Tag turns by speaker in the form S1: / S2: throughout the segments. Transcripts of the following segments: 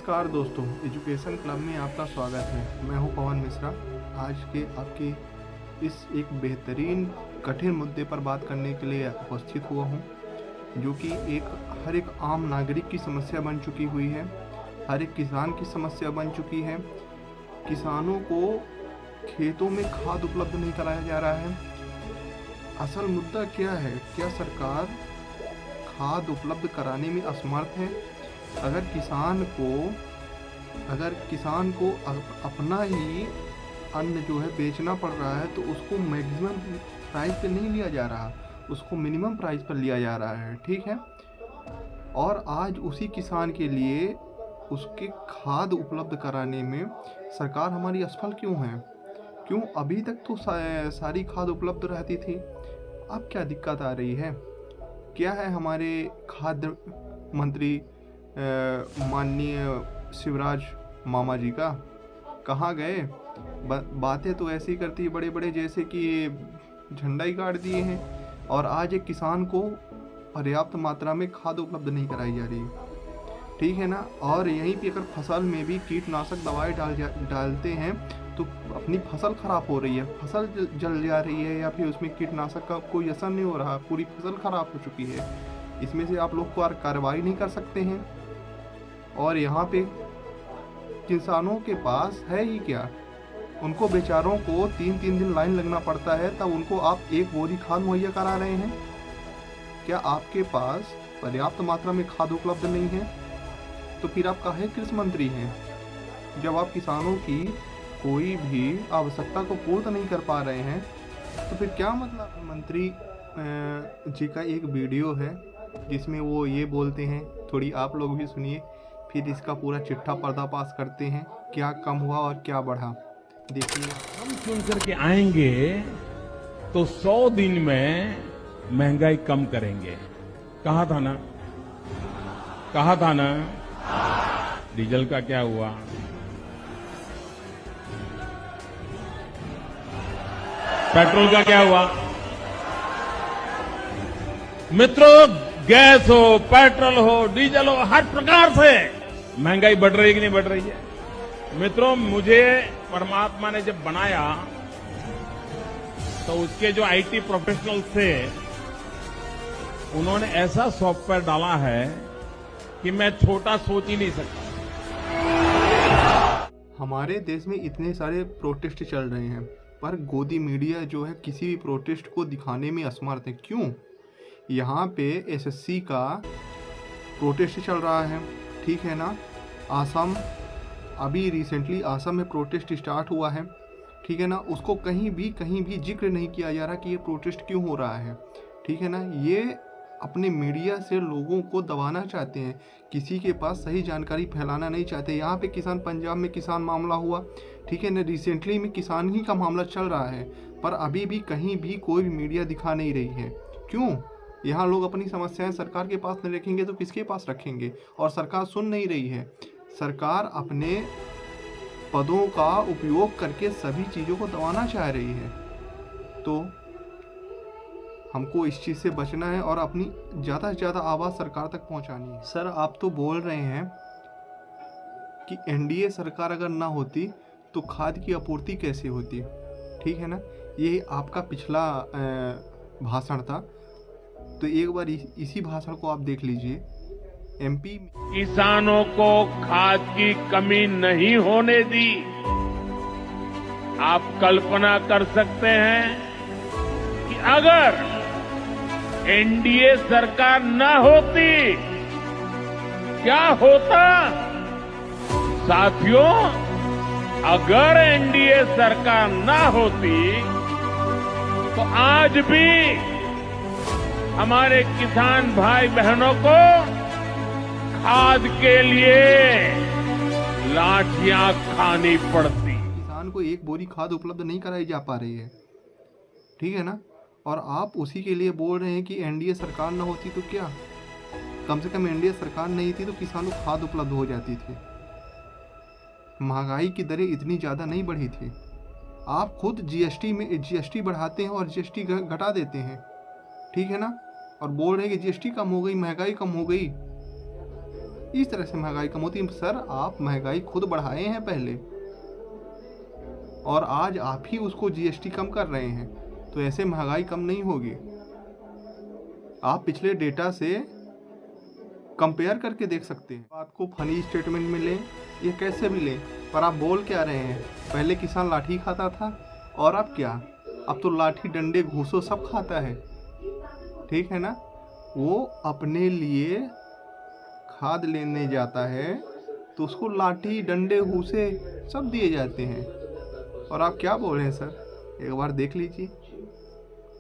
S1: नमस्कार दोस्तों, education club में आपका स्वागत है। मैं हूं पवन मिश्रा। आज के आपके इस एक बेहतरीन कठिन मुद्दे पर बात करने के लिए उपस्थित हुआ हूं, जो कि हर एक आम नागरिक की समस्या बन चुकी हुई है, हर एक किसान की समस्या बन चुकी है। किसानों को खेतों में खाद उपलब्ध नहीं कराया जा रहा है। असल मुद्दा क्या है? क्या सरकार खाद उपलब्ध कराने में असमर्थ है? अगर किसान को अपना ही अन्न जो है बेचना पड़ रहा है, तो उसको मैक्सिमम प्राइस पे नहीं लिया जा रहा, उसको मिनिमम प्राइस पर लिया जा रहा है। ठीक है। और आज उसी किसान के लिए उसके खाद उपलब्ध कराने में सरकार हमारी असफल क्यों है? क्यों अभी तक तो सारी खाद उपलब्ध रहती थी, अब क्या दिक्कत आ रही है? क्या है हमारे खाद्य मंत्री माननीय शिवराज मामा जी का? कहाँ गए? बातें तो ऐसी करती है बड़े बड़े, जैसे कि झंडा ही गाड़ दिए हैं। और आज एक किसान को पर्याप्त मात्रा में खाद उपलब्ध नहीं कराई जा रही, ठीक है ना। और यहीं पे अगर फसल में भी कीटनाशक दवाई डालते हैं तो अपनी फसल खराब हो रही है, फसल जल जा रही है, या फिर उसमें कीटनाशक का कोई असर नहीं हो रहा, पूरी फसल खराब हो चुकी है। इसमें से आप लोग को कार्रवाई नहीं कर सकते हैं। और यहाँ पे किसानों के पास है ही क्या? उनको बेचारों को 3-3 दिन लाइन लगना पड़ता है, तब उनको आप एक बोरी खाद मुहैया करा रहे हैं। क्या आपके पास पर्याप्त मात्रा में खाद उपलब्ध नहीं है? तो फिर आप काहे कृषि मंत्री हैं? जब आप किसानों की कोई भी आवश्यकता को पूर्ण नहीं कर पा रहे हैं, तो फिर क्या मतलब? मंत्री जी का एक वीडियो है जिसमें वो ये बोलते हैं, थोड़ी आप लोग भी सुनिए, फिर इसका पूरा चिट्ठा पर्दाफाश करते हैं, क्या कम हुआ और क्या बढ़ा। देखिए,
S2: हम चुन करके आएंगे तो 100 दिन में महंगाई कम करेंगे। कहा था ना। डीजल का क्या हुआ? पेट्रोल का क्या हुआ? मित्रों, गैस हो, पेट्रोल हो, डीजल हो, हर प्रकार से महंगाई बढ़ रही है कि नहीं बढ़ रही है? मित्रों, मुझे परमात्मा ने जब बनाया तो उसके जो आईटी प्रोफेशनल्स थे, उन्होंने ऐसा सॉफ्टवेयर डाला है कि मैं छोटा सोच ही नहीं सकता।
S1: हमारे देश में इतने सारे प्रोटेस्ट चल रहे हैं, पर गोदी मीडिया जो है किसी भी प्रोटेस्ट को दिखाने में असमर्थ है। क्यों? यहाँ पे एसएससी का प्रोटेस्ट चल रहा है, ठीक है ना। असम, अभी रिसेंटली असम में प्रोटेस्ट स्टार्ट हुआ है, ठीक है ना। उसको कहीं भी जिक्र नहीं किया जा रहा कि ये प्रोटेस्ट क्यों हो रहा है, ठीक है ना। ये अपने मीडिया से लोगों को दबाना चाहते हैं, किसी के पास सही जानकारी फैलाना नहीं चाहते। यहाँ पे पंजाब में किसान मामला हुआ, ठीक है ना, रिसेंटली में किसान ही का मामला चल रहा है, पर अभी भी कहीं भी कोई भी मीडिया दिखा नहीं रही है। क्यों? यहाँ लोग अपनी समस्याएं सरकार के पास नहीं रखेंगे तो किसके पास रखेंगे? और सरकार सुन नहीं रही है। सरकार अपने पदों का उपयोग करके सभी चीज़ों को दबाना चाह रही है। तो हमको इस चीज़ से बचना है और अपनी ज़्यादा से ज़्यादा आवाज़ सरकार तक पहुंचानी है। सर, आप तो बोल रहे हैं कि एनडीए सरकार अगर ना होती तो खाद की आपूर्ति कैसे होती, ठीक है ना। ये आपका पिछला भाषण था, तो एक बार इसी भाषण को आप देख लीजिए। एमपी
S2: किसानों को खाद की कमी नहीं होने दी। आप कल्पना कर सकते हैं कि अगर एनडीए सरकार न होती, क्या होता? साथियों, अगर एनडीए सरकार न होती तो आज भी हमारे किसान भाई बहनों को खाद के लिए लाठियां खानी पड़ती।
S1: किसान को एक बोरी खाद उपलब्ध नहीं कराई जा पा रही है, ठीक है ना। और आप उसी के लिए बोल रहे हैं कि एनडीए सरकार ना होती तो क्या? कम से कम एनडीए सरकार नहीं थी तो किसानों को खाद उपलब्ध हो जाती थी, महंगाई की दरें इतनी ज़्यादा नहीं बढ़ी थी। आप खुद जीएसटी बढ़ाते हैं और जीएसटी घटा देते हैं, ठीक है ना, और बोल रहे हैं कि जीएसटी कम हो गई, महंगाई कम हो गई। इस तरह से महंगाई कम होती है। सर आप महंगाई खुद बढ़ाए हैं पहले और आज आप ही उसको जीएसटी कम कर रहे हैं, तो ऐसे महंगाई कम नहीं होगी। आप पिछले डेटा से कंपेयर करके देख सकते हैं। बात को फनी स्टेटमेंट में लें या कैसे भी लें, पर आप बोल क्या रहे हैं? पहले किसान लाठी खाता था और अब क्या? अब तो लाठी डंडे घूसो सब खाता है, ठीक है ना। वो अपने लिए खाद लेने जाता है तो उसको लाठी डंडे घूसे सब दिए जाते हैं, और आप क्या बोल रहे हैं सर? एक बार देख लीजिए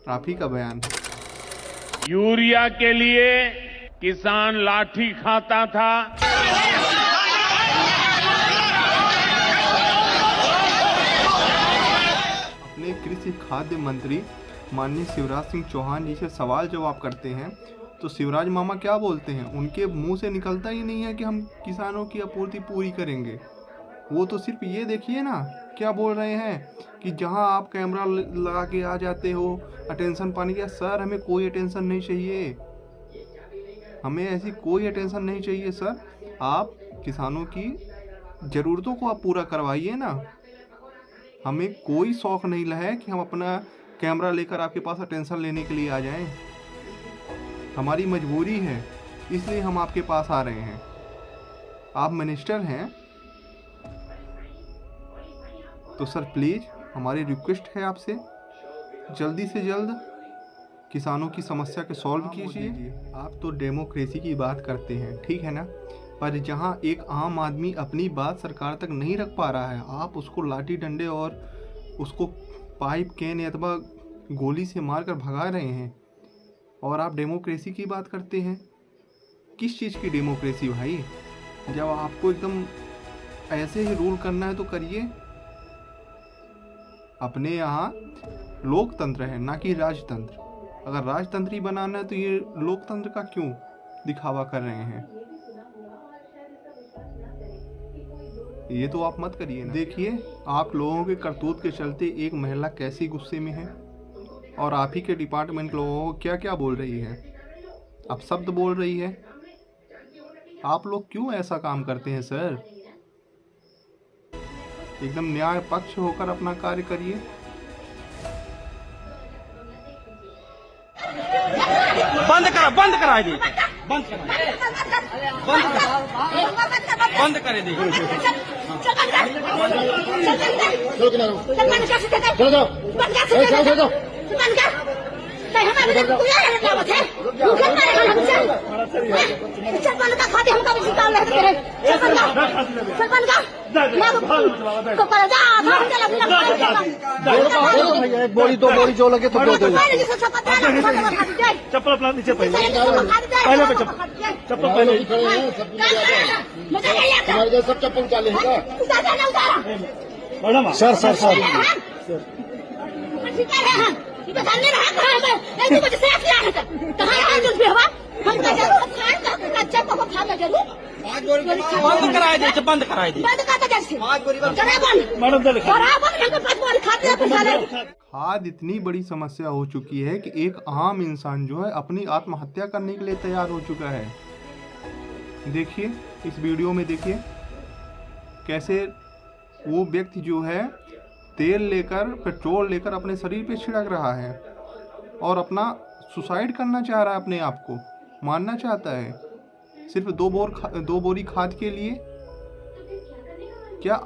S1: आप ही का बयान।
S2: यूरिया के लिए किसान लाठी खाता था,
S1: अपने कृषि खाद्य मंत्री माननीय शिवराज सिंह चौहान जी से सवाल जवाब करते हैं तो शिवराज मामा क्या बोलते हैं? उनके मुंह से निकलता ही नहीं है कि हम किसानों की आपूर्ति पूरी करेंगे। वो तो सिर्फ ये देखिए ना क्या बोल रहे हैं कि जहां आप कैमरा लगा के आ जाते हो अटेंशन पाने के। सर हमें कोई अटेंशन नहीं चाहिए, हमें ऐसी कोई अटेंशन नहीं चाहिए सर। आप किसानों की ज़रूरतों को आप पूरा करवाइए ना। हमें कोई शौक़ नहीं है कि हम अपना कैमरा लेकर आपके पास अटेंशन लेने के लिए आ जाएं। हमारी मजबूरी है, इसलिए हम आपके पास आ रहे हैं। आप मिनिस्टर हैं तो सर प्लीज़ हमारी रिक्वेस्ट है आपसे, जल्दी से जल्द किसानों की समस्या के सॉल्व कीजिए। आप तो डेमोक्रेसी की बात करते हैं, ठीक है ना, पर जहां एक आम आदमी अपनी बात सरकार तक नहीं रख पा रहा है, आप उसको लाठी डंडे और उसको पाइप कैन अथवा गोली से मारकर भगा रहे हैं, और आप डेमोक्रेसी की बात करते हैं। किस चीज़ की डेमोक्रेसी भाई? जब आपको एकदम ऐसे ही रूल करना है तो करिए। अपने यहाँ लोकतंत्र है ना कि राजतंत्र। अगर राजतंत्र ही बनाना है तो ये लोकतंत्र का क्यों दिखावा कर रहे हैं? ये तो आप मत करिए ना। देखिए आप लोगों के करतूत के चलते एक महिला कैसी गुस्से में है, और आप ही के डिपार्टमेंट लोगों को क्या क्या बोल रही है, आप शब्द बोल रही है। आप लोग क्यों ऐसा काम करते हैं सर? एकदम न्याय पक्ष होकर अपना कार्य करिए।
S3: बंद करा दे, बंद करे दे।
S4: एक बोरी दो बोरी जो लगे तो
S3: चप्पल अपना नीचे पहले पे चप्पल पहले
S4: हमारे सब चप्पल निकाले
S3: मैडम।
S4: सर
S3: बंद कराए दे मैडम।
S1: खाद इतनी बड़ी समस्या हो चुकी है कि एक आम इंसान जो है अपनी आत्महत्या करने के लिए तैयार हो चुका है। देखिए इस वीडियो में देखिए कैसे वो व्यक्ति जो है तेल लेकर पेट्रोल लेकर अपने शरीर पे छिड़क रहा है और अपना सुसाइड करना चाह रहा है, अपने आप को मारना चाहता है, सिर्फ दो बोरी खाद के लिए। क्या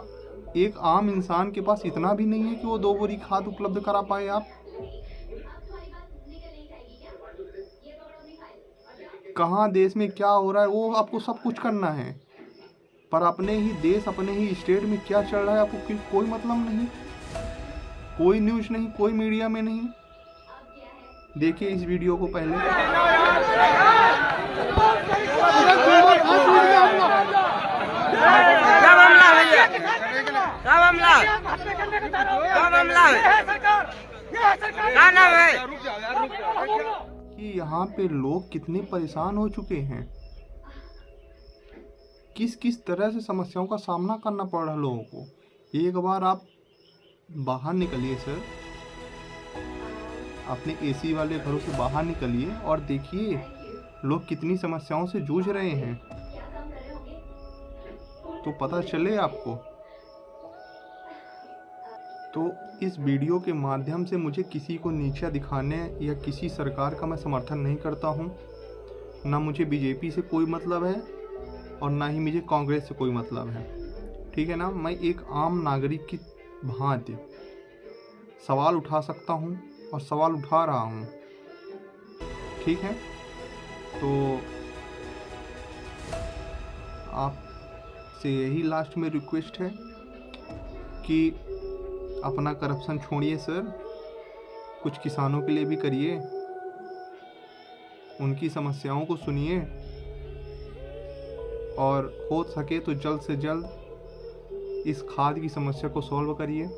S1: एक आम इंसान के पास इतना भी नहीं है कि वो 2 बोरी खाद उपलब्ध करा पाए? आप कहाँ देश में क्या हो रहा है वो आपको सब कुछ करना है, पर अपने ही देश अपने ही स्टेट में क्या चल रहा है आपको कोई मतलब नहीं, कोई न्यूज़ नहीं, कोई मीडिया में नहीं। देखिए इस वीडियो को पहले। कि यहाँ पे लोग कितने परेशान हो चुके हैं, किस किस तरह से समस्याओं का सामना करना पड़ रहा है लोगों को। एक बार आप बाहर निकलिए सर, अपने एसी वाले घरों से बाहर निकलिए और देखिए लोग कितनी समस्याओं से जूझ रहे हैं। तो पता चले आपको। तो इस वीडियो के माध्यम से मुझे किसी को नीचा दिखाने या किसी सरकार का मैं समर्थन नहीं करता हूँ। ना मुझे बीजेपी से कोई मतलब है और ना ही मुझे कांग्रेस से कोई मतलब है, ठीक है ना। मैं एक आम नागरिक की भांति सवाल उठा सकता हूँ और सवाल उठा रहा हूँ, ठीक है। तो आपसे यही लास्ट में रिक्वेस्ट है कि अपना करप्शन छोड़िए सर, कुछ किसानों के लिए भी करिए, उनकी समस्याओं को सुनिए और हो सके तो जल्द से जल्द इस खाद की समस्या को सॉल्व करिए,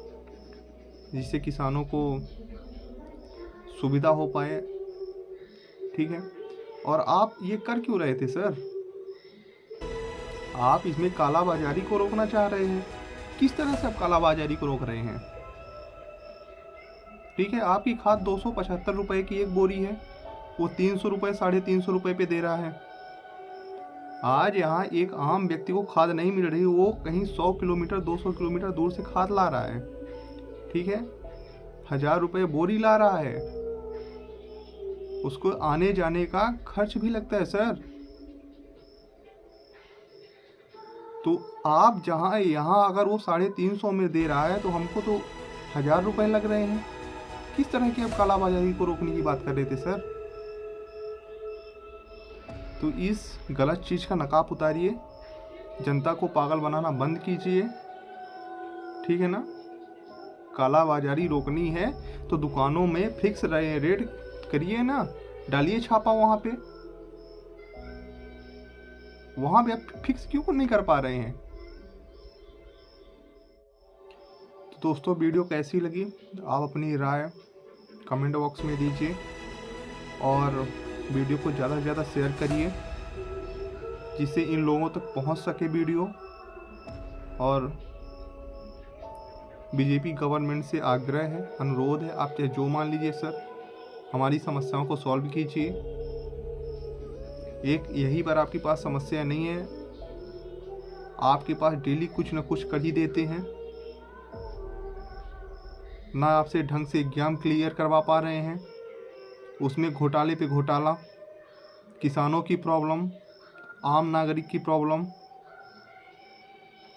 S1: जिससे किसानों को सुविधा हो पाए, ठीक है। और आप ये कर क्यों रहे थे सर? आप इसमें कालाबाजारी को रोकना चाह रहे हैं। किस तरह से आप कालाबाजारी को रोक रहे हैं? ठीक है, आपकी खाद 275 रुपए की एक बोरी है, वो 300 रुपये 350 रुपये पे दे रहा है। आज यहाँ एक आम व्यक्ति को खाद नहीं मिल रही, वो कहीं 100 किलोमीटर 200 किलोमीटर दूर से खाद ला रहा है, ठीक है, 1000 रुपये बोरी ला रहा है, उसको आने जाने का खर्च भी लगता है सर। तो आप जहाँ यहाँ अगर वो 350 में दे रहा है तो हमको तो 1000 रुपये लग रहे हैं। किस तरह की आप कालाबाजारी को रोकने की बात कर रहे थे सर? तो इस गलत चीज़ का नकाब उतारिए, जनता को पागल बनाना बंद कीजिए, ठीक है ना। कालाबाजारी रोकनी है तो दुकानों में फिक्स रेट करिए ना, डालिए छापा वहाँ पे आप फिक्स क्यों नहीं कर पा रहे हैं? तो दोस्तों, वीडियो कैसी लगी आप अपनी राय कमेंट बॉक्स में दीजिए और वीडियो को ज़्यादा से ज़्यादा शेयर करिए, जिससे इन लोगों तक पहुंच सके वीडियो। और बीजेपी गवर्नमेंट से आग्रह है, अनुरोध है, आप चाहे जो मान लीजिए सर, हमारी समस्याओं को सॉल्व कीजिए। एक यही पर आपके पास समस्या नहीं है, आपके पास डेली कुछ न कुछ कर ही देते हैं, ना आपसे ढंग से एग्जाम क्लियर करवा पा रहे हैं, उसमें घोटाले पे घोटाला, किसानों की प्रॉब्लम, आम नागरिक की प्रॉब्लम,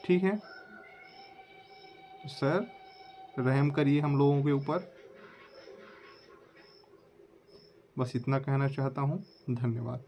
S1: ठीक है सर। रहम करिए हम लोगों के ऊपर। बस इतना कहना चाहता हूँ। धन्यवाद।